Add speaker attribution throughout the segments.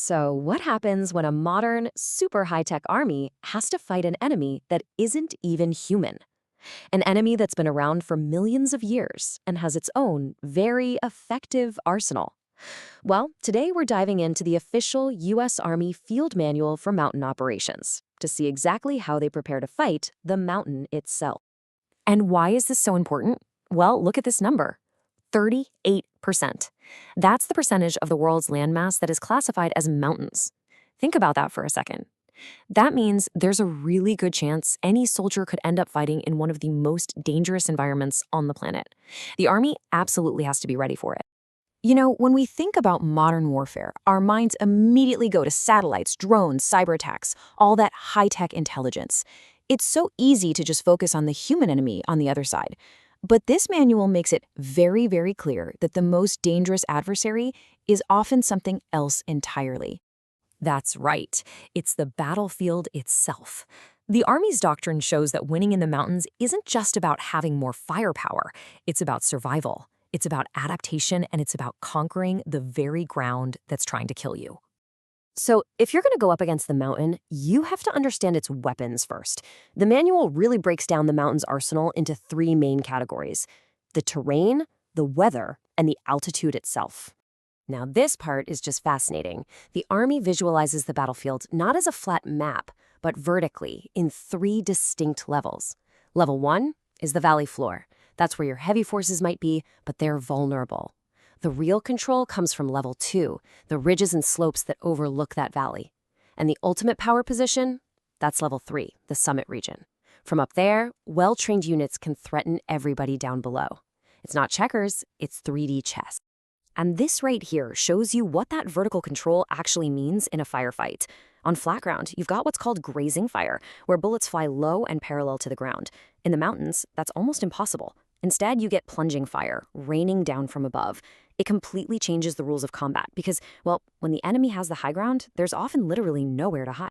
Speaker 1: So, what happens when a modern, super high tech army has to fight an enemy that isn't even human? An enemy that's been around for millions of years and has its own, very effective arsenal. Well, today we're diving into the official U.S. Army Field Manual for Mountain Operations to see exactly how they prepare to fight the mountain itself. And why is this so important? Well, look at this number. 38%. That's the percentage of the world's landmass that is classified as mountains. Think about that for a second. That means there's a really good chance any soldier could end up fighting in one of the most dangerous environments on the planet. The Army absolutely has to be ready for it. You know, when we think about modern warfare, our minds immediately go to satellites, drones, cyber attacks, all that high-tech intelligence. It's so easy to just focus on the human enemy on the other side. But this manual makes it very, very clear that the most dangerous adversary is often something else entirely. That's right. It's the battlefield itself. The Army's doctrine shows that winning in the mountains isn't just about having more firepower. It's about survival. It's about adaptation, and it's about conquering the very ground that's trying to kill you. So, if you're going to go up against the mountain, you have to understand its weapons first. The manual really breaks down the mountain's arsenal into three main categories: the terrain, the weather, and the altitude itself. Now, this part is just fascinating. The Army visualizes the battlefield not as a flat map, but vertically in three distinct levels. Level 1 is the valley floor. That's where your heavy forces might be, but they're vulnerable. The real control comes from level 2, the ridges and slopes that overlook that valley. And the ultimate power position? That's level 3, the summit region. From up there, well-trained units can threaten everybody down below. It's not checkers, it's 3D chess. And this right here shows you what that vertical control actually means in a firefight. On flat ground, you've got what's called grazing fire, where bullets fly low and parallel to the ground. In the mountains, that's almost impossible. Instead, you get plunging fire, raining down from above. It completely changes the rules of combat because, well, when the enemy has the high ground, there's often literally nowhere to hide.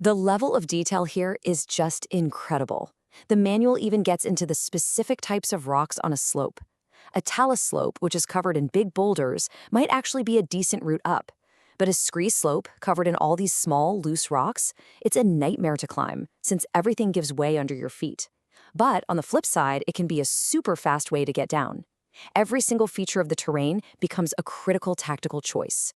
Speaker 1: The level of detail here is just incredible. The manual even gets into the specific types of rocks on a slope. A talus slope, which is covered in big boulders, might actually be a decent route up. But a scree slope, covered in all these small, loose rocks, it's a nightmare to climb, since everything gives way under your feet. But on the flip side, it can be a super fast way to get down. Every single feature of the terrain becomes a critical tactical choice.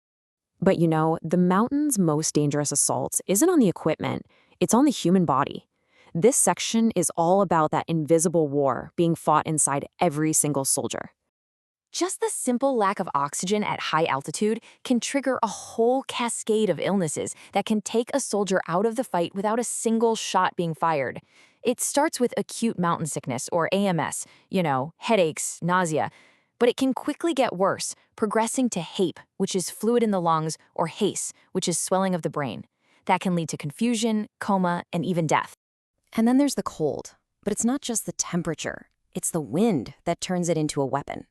Speaker 1: But you know, the mountain's most dangerous assault isn't on the equipment, it's on the human body. This section is all about that invisible war being fought inside every single soldier. Just the simple lack of oxygen at high altitude can trigger a whole cascade of illnesses that can take a soldier out of the fight without a single shot being fired. It starts with acute mountain sickness, or AMS, headaches, nausea. But it can quickly get worse, progressing to HAPE, which is fluid in the lungs, or HACE, which is swelling of the brain. That can lead to confusion, coma, and even death. And then there's the cold. But it's not just the temperature. It's the wind that turns it into a weapon.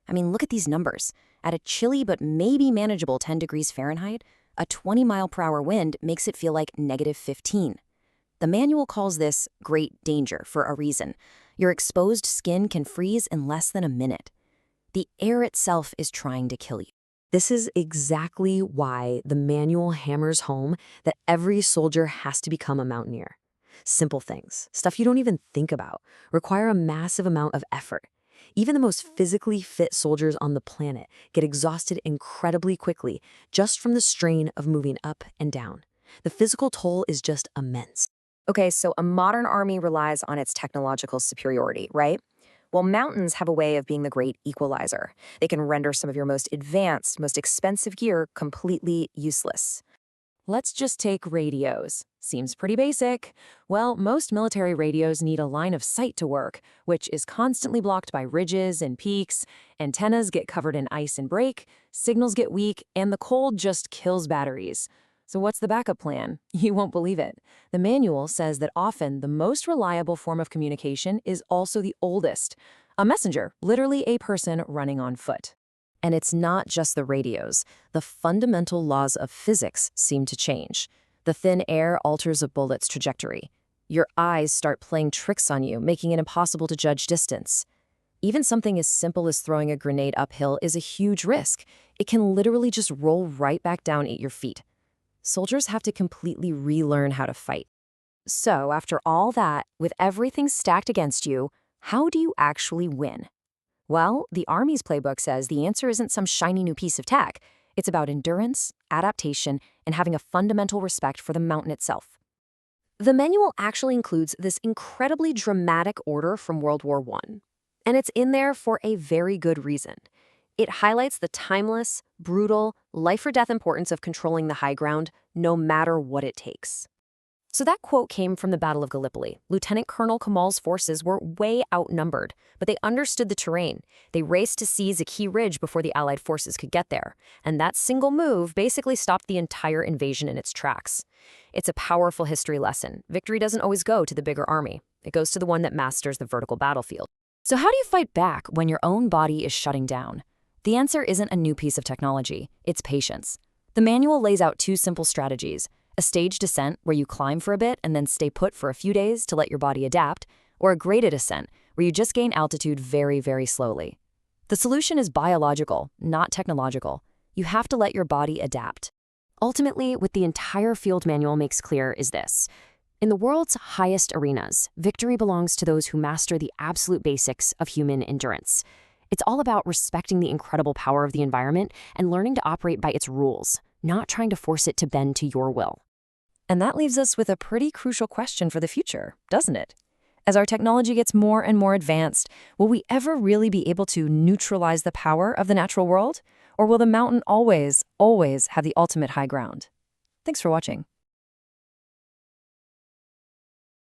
Speaker 1: I mean, look at these numbers. At a chilly but maybe manageable 10 degrees Fahrenheit, a 20-mile-per-hour wind makes it feel like -15. The manual calls this great danger for a reason. Your exposed skin can freeze in less than a minute. The air itself is trying to kill you. This is exactly why the manual hammers home that every soldier has to become a mountaineer. Simple things, stuff you don't even think about, require a massive amount of effort. Even the most physically fit soldiers on the planet get exhausted incredibly quickly just from the strain of moving up and down. The physical toll is just immense. Okay, so a modern army relies on its technological superiority, right? Well, mountains have a way of being the great equalizer. They can render some of your most advanced, most expensive gear completely useless. Let's just take radios. Seems pretty basic. Well, most military radios need a line of sight to work, which is constantly blocked by ridges and peaks. Antennas get covered in ice and break, signals get weak, and the cold just kills batteries. So what's the backup plan? You won't believe it. The manual says that often the most reliable form of communication is also the oldest. A messenger, literally a person running on foot. And it's not just the radios. The fundamental laws of physics seem to change. The thin air alters a bullet's trajectory. Your eyes start playing tricks on you, making it impossible to judge distance. Even something as simple as throwing a grenade uphill is a huge risk. It can literally just roll right back down at your feet. soldiers have to completely relearn how to fight. So, after all that, with everything stacked against you, how do you actually win? Well, the Army's playbook says the answer isn't some shiny new piece of tech. It's about endurance, adaptation, and having a fundamental respect for the mountain itself. The manual actually includes this incredibly dramatic order from World War I. And it's in there for a very good reason. It highlights the timeless, brutal, life-or-death importance of controlling the high ground, no matter what it takes. So that quote came from the Battle of Gallipoli. Lieutenant Colonel Kemal's forces were way outnumbered, but they understood the terrain. They raced to seize a key ridge before the Allied forces could get there. And that single move basically stopped the entire invasion in its tracks. It's a powerful history lesson. Victory doesn't always go to the bigger army. It goes to the one that masters the vertical battlefield. So how do you fight back when your own body is shutting down? The answer isn't a new piece of technology. It's patience. The manual lays out two simple strategies: a staged ascent, where you climb for a bit and then stay put for a few days to let your body adapt, or a graded ascent, where you just gain altitude very, very slowly. The solution is biological, not technological. You have to let your body adapt. Ultimately, what the entire field manual makes clear is this: in the world's highest arenas, victory belongs to those who master the absolute basics of human endurance. It's all about respecting the incredible power of the environment and learning to operate by its rules, not trying to force it to bend to your will. And that leaves us with a pretty crucial question for the future, doesn't it? As our technology gets more and more advanced, will we ever really be able to neutralize the power of the natural world? Or will the mountain always, always have the ultimate high ground? Thanks for watching.